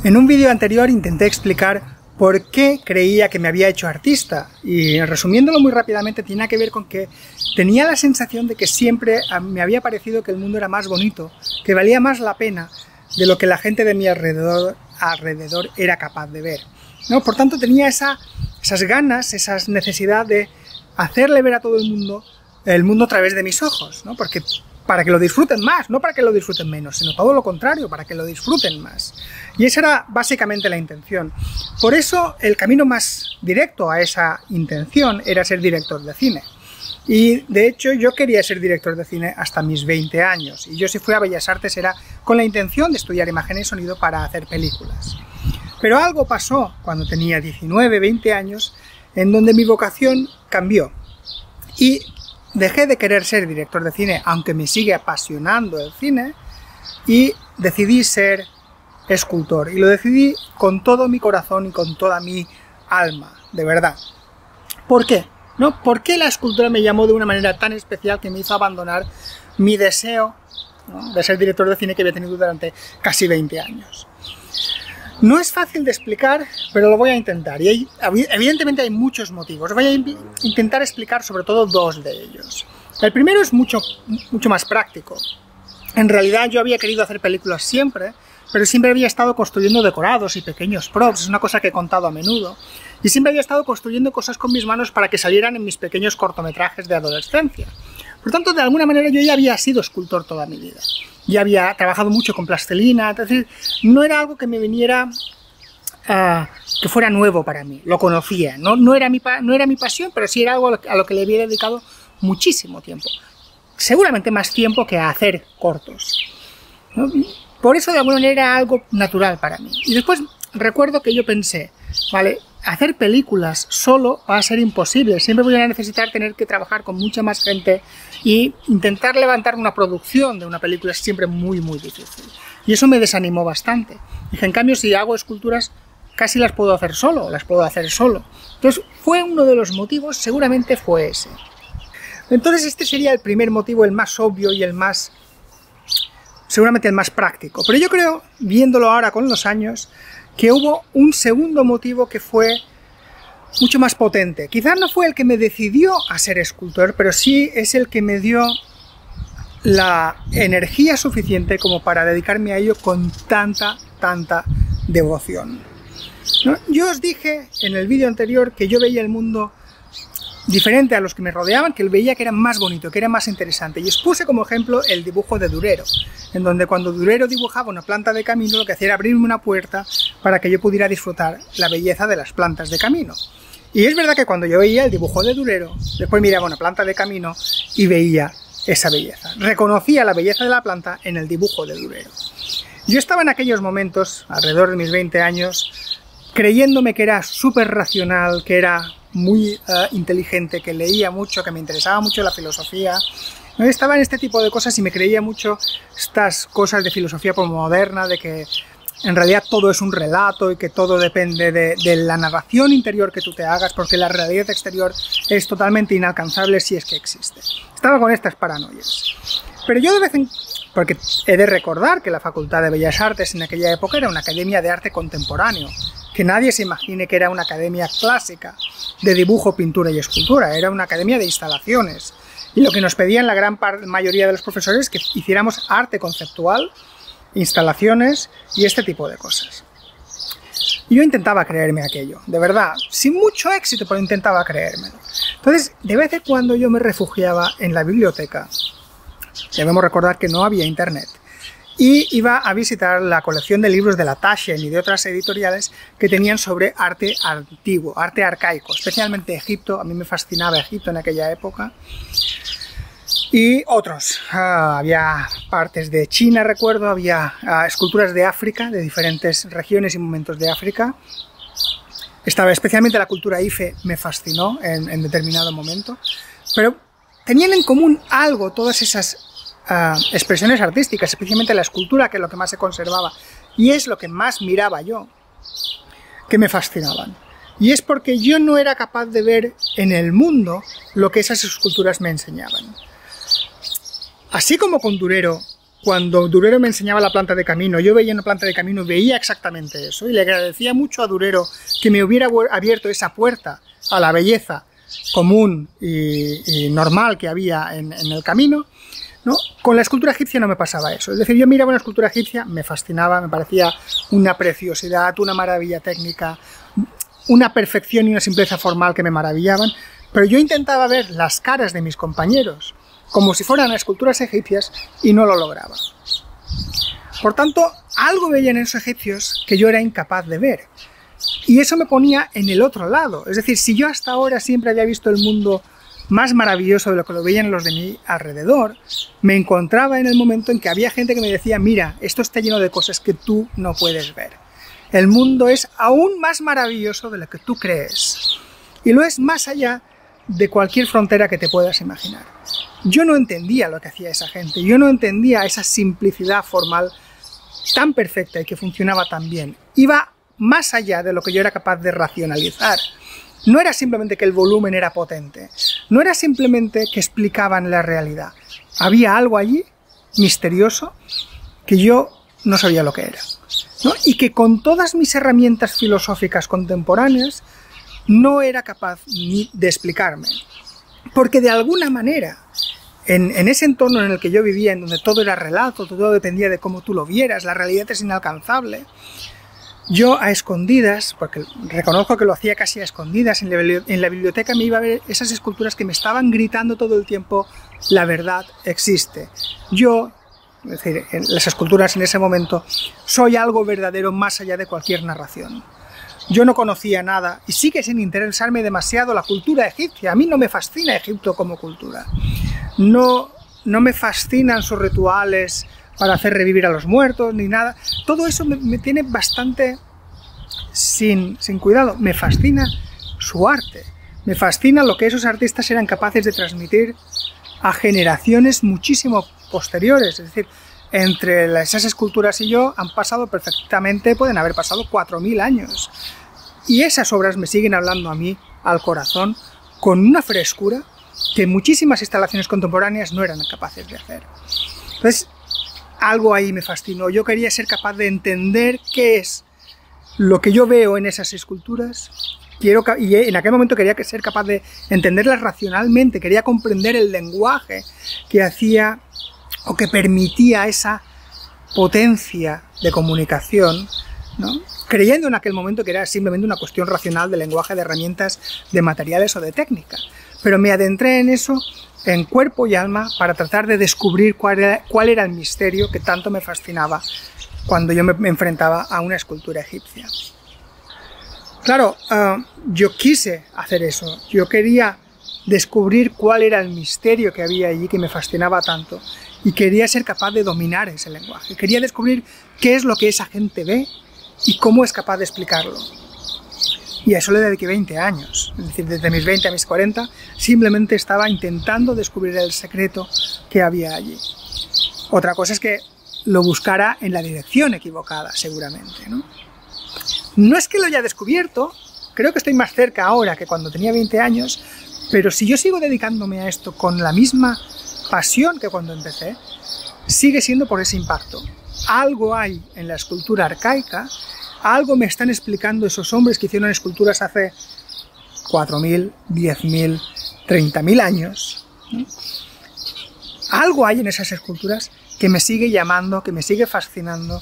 En un vídeo anterior intenté explicar por qué creía que me había hecho artista y, resumiéndolo muy rápidamente, tenía que ver con que tenía la sensación de que siempre me había parecido que el mundo era más bonito, que valía más la pena de lo que la gente de mi alrededor era capaz de ver, ¿no? Por tanto, tenía esas ganas, esa necesidad de hacerle ver a todo el mundo a través de mis ojos, ¿no? Porque para que lo disfruten más, no para que lo disfruten menos, sino todo lo contrario, para que lo disfruten más. Y esa era básicamente la intención. Por eso el camino más directo a esa intención era ser director de cine. Y de hecho yo quería ser director de cine hasta mis 20 años. Y yo, si fui a Bellas Artes, era con la intención de estudiar imagen y sonido para hacer películas. Pero algo pasó cuando tenía 19, 20 años, en donde mi vocación cambió. Y dejé de querer ser director de cine, aunque me sigue apasionando el cine, y decidí ser escultor. Y lo decidí con todo mi corazón y con toda mi alma, de verdad. ¿Por qué? ¿No? ¿Por qué la escultura me llamó de una manera tan especial que me hizo abandonar mi deseo, ¿no?, de ser director de cine que había tenido durante casi 20 años? No es fácil de explicar, pero lo voy a intentar. Y evidentemente hay muchos motivos. Voy a intentar explicar sobre todo dos de ellos. El primero es mucho más práctico. En realidad yo había querido hacer películas siempre, pero siempre había estado construyendo decorados y pequeños props. Es una cosa que he contado a menudo. Y siempre había estado construyendo cosas con mis manos para que salieran en mis pequeños cortometrajes de adolescencia. Por tanto, de alguna manera yo ya había sido escultor toda mi vida. Ya había trabajado mucho con plastilina, es decir, no era algo que me viniera, que fuera nuevo para mí, lo conocía, no era mi pasión, pero sí era algo a lo que le había dedicado muchísimo tiempo, seguramente más tiempo que a hacer cortos, ¿no? Por eso de alguna manera era algo natural para mí. Y después recuerdo que yo pensé, vale, hacer películas solo va a ser imposible, siempre voy a necesitar tener que trabajar con mucha más gente y intentar levantar una producción de una película es siempre muy difícil. Y eso me desanimó bastante. Dije, en cambio, si hago esculturas casi las puedo hacer solo. Entonces fue uno de los motivos, seguramente fue ese. Entonces este sería el primer motivo, el más obvio y seguramente el más práctico. Pero yo creo, viéndolo ahora con los años, que hubo un segundo motivo que fue mucho más potente. Quizás no fue el que me decidió a ser escultor, pero sí es el que me dio la energía suficiente como para dedicarme a ello con tanta devoción, ¿no? Yo os dije en el vídeo anterior que yo veía el mundo diferente a los que me rodeaban, que veía que era más bonito, que era más interesante. Y os puse como ejemplo el dibujo de Durero, en donde cuando Durero dibujaba una planta de camino, lo que hacía era abrirme una puerta para que yo pudiera disfrutar la belleza de las plantas de camino. Y es verdad que cuando yo veía el dibujo de Durero, después miraba una planta de camino y veía esa belleza. Reconocía la belleza de la planta en el dibujo de Durero. Yo estaba en aquellos momentos, alrededor de mis 20 años, creyéndome que era súper racional, que era muy inteligente, que leía mucho, que me interesaba mucho la filosofía. Yo estaba en este tipo de cosas y me creía mucho estas cosas de filosofía moderna, de que en realidad todo es un relato y que todo depende de la narración interior que tú te hagas, porque la realidad exterior es totalmente inalcanzable si es que existe. Estaba con estas paranoias. Pero yo porque he de recordar que la Facultad de Bellas Artes en aquella época era una academia de arte contemporáneo. Que nadie se imagine que era una academia clásica de dibujo, pintura y escultura. Era una academia de instalaciones. Y lo que nos pedían la gran mayoría de los profesores es que hiciéramos arte conceptual, instalaciones y este tipo de cosas. Y yo intentaba creerme aquello, de verdad, sin mucho éxito, pero intentaba creérmelo. Entonces, de vez en cuando yo me refugiaba en la biblioteca. Debemos recordar que no había internet. Y iba a visitar la colección de libros de la Taschen y de otras editoriales que tenían sobre arte antiguo, arte arcaico, especialmente Egipto. A mí me fascinaba Egipto en aquella época. Y otros. Había partes de China, recuerdo, había esculturas de África, de diferentes regiones y momentos de África. Especialmente la cultura Ife me fascinó en determinado momento. Pero tenían en común algo todas esas expresiones artísticas, especialmente la escultura, que es lo que más se conservaba, y es lo que más miraba yo, que me fascinaban. Y es porque yo no era capaz de ver en el mundo lo que esas esculturas me enseñaban. Así como con Durero cuando Durero me enseñaba la planta de camino, yo veía una planta de camino, veía exactamente eso, y le agradecía mucho a Durero que me hubiera abierto esa puerta a la belleza común y normal que había en el camino, ¿no? Con la escultura egipcia no me pasaba eso. Es decir, yo miraba una escultura egipcia, me fascinaba, me parecía una preciosidad, una maravilla técnica, una perfección y una simpleza formal que me maravillaban, pero yo intentaba ver las caras de mis compañeros como si fueran esculturas egipcias y no lo lograba. Por tanto, algo veía en esos egipcios que yo era incapaz de ver. Y eso me ponía en el otro lado. Es decir, si yo hasta ahora siempre había visto el mundo más maravilloso de lo que lo veían los de mi alrededor, me encontraba en el momento en que había gente que me decía, mira, esto está lleno de cosas que tú no puedes ver. El mundo es aún más maravilloso de lo que tú crees. Y lo es más allá de cualquier frontera que te puedas imaginar. Yo no entendía lo que hacía esa gente, yo no entendía esa simplicidad formal tan perfecta y que funcionaba tan bien. Iba más allá de lo que yo era capaz de racionalizar. No era simplemente que el volumen era potente, no era simplemente que explicaban la realidad. Había algo allí, misterioso, que yo no sabía lo que era, ¿no? Y que con todas mis herramientas filosóficas contemporáneas no era capaz ni de explicarme. Porque de alguna manera, en ese entorno en el que yo vivía, en donde todo era relato, todo dependía de cómo tú lo vieras, la realidad es inalcanzable, yo a escondidas, porque reconozco que lo hacía casi a escondidas, en la biblioteca me iba a ver esas esculturas que me estaban gritando todo el tiempo, la verdad existe. Yo, es decir, en las esculturas en ese momento, soy algo verdadero más allá de cualquier narración. Yo no conocía nada y sigue sin interesarme demasiado la cultura egipcia. A mí no me fascina Egipto como cultura. No me fascinan sus rituales para hacer revivir a los muertos ni nada. Todo eso me tiene bastante sin cuidado. Me fascina su arte. Me fascina lo que esos artistas eran capaces de transmitir a generaciones muchísimo posteriores. Es decir, entre esas esculturas y yo han pasado perfectamente, pueden haber pasado 4000 años. Y esas obras me siguen hablando a mí, al corazón, con una frescura que muchísimas instalaciones contemporáneas no eran capaces de hacer. Entonces, algo ahí me fascinó. Yo quería ser capaz de entender qué es lo que yo veo en esas esculturas. Y en aquel momento quería ser capaz de entenderlas racionalmente, quería comprender el lenguaje que hacía o que permitía esa potencia de comunicación, ¿no? Creyendo en aquel momento que era simplemente una cuestión racional de lenguaje, de herramientas, de materiales o de técnica. Pero me adentré en eso en cuerpo y alma para tratar de descubrir cuál era el misterio que tanto me fascinaba cuando yo me enfrentaba a una escultura egipcia. Claro, yo quise hacer eso, yo quería descubrir cuál era el misterio que había allí que me fascinaba tanto y quería ser capaz de dominar ese lenguaje, quería descubrir qué es lo que esa gente ve y cómo es capaz de explicarlo. Y a eso le dediqué 20 años, es decir, desde mis 20 a mis 40, simplemente estaba intentando descubrir el secreto que había allí. Otra cosa es que lo buscara en la dirección equivocada, seguramente, ¿no? No es que lo haya descubierto, creo que estoy más cerca ahora que cuando tenía 20 años, pero si yo sigo dedicándome a esto con la misma pasión que cuando empecé, sigue siendo por ese impacto. Algo hay en la escultura arcaica, algo me están explicando esos hombres que hicieron esculturas hace 4000, 10.000, 30.000 años, ¿no? Algo hay en esas esculturas que me sigue llamando, que me sigue fascinando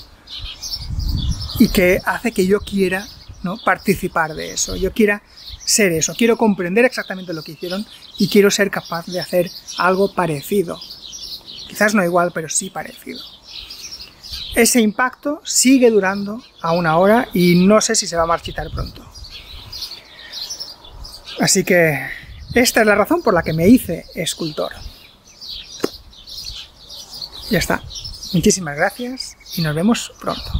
y que hace que yo quiera, ¿no?, participar de eso, yo quiera ser eso, quiero comprender exactamente lo que hicieron y quiero ser capaz de hacer algo parecido. Quizás no igual, pero sí parecido. Ese impacto sigue durando aún ahora y no sé si se va a marchitar pronto. Así que esta es la razón por la que me hice escultor. Ya está. Muchísimas gracias y nos vemos pronto.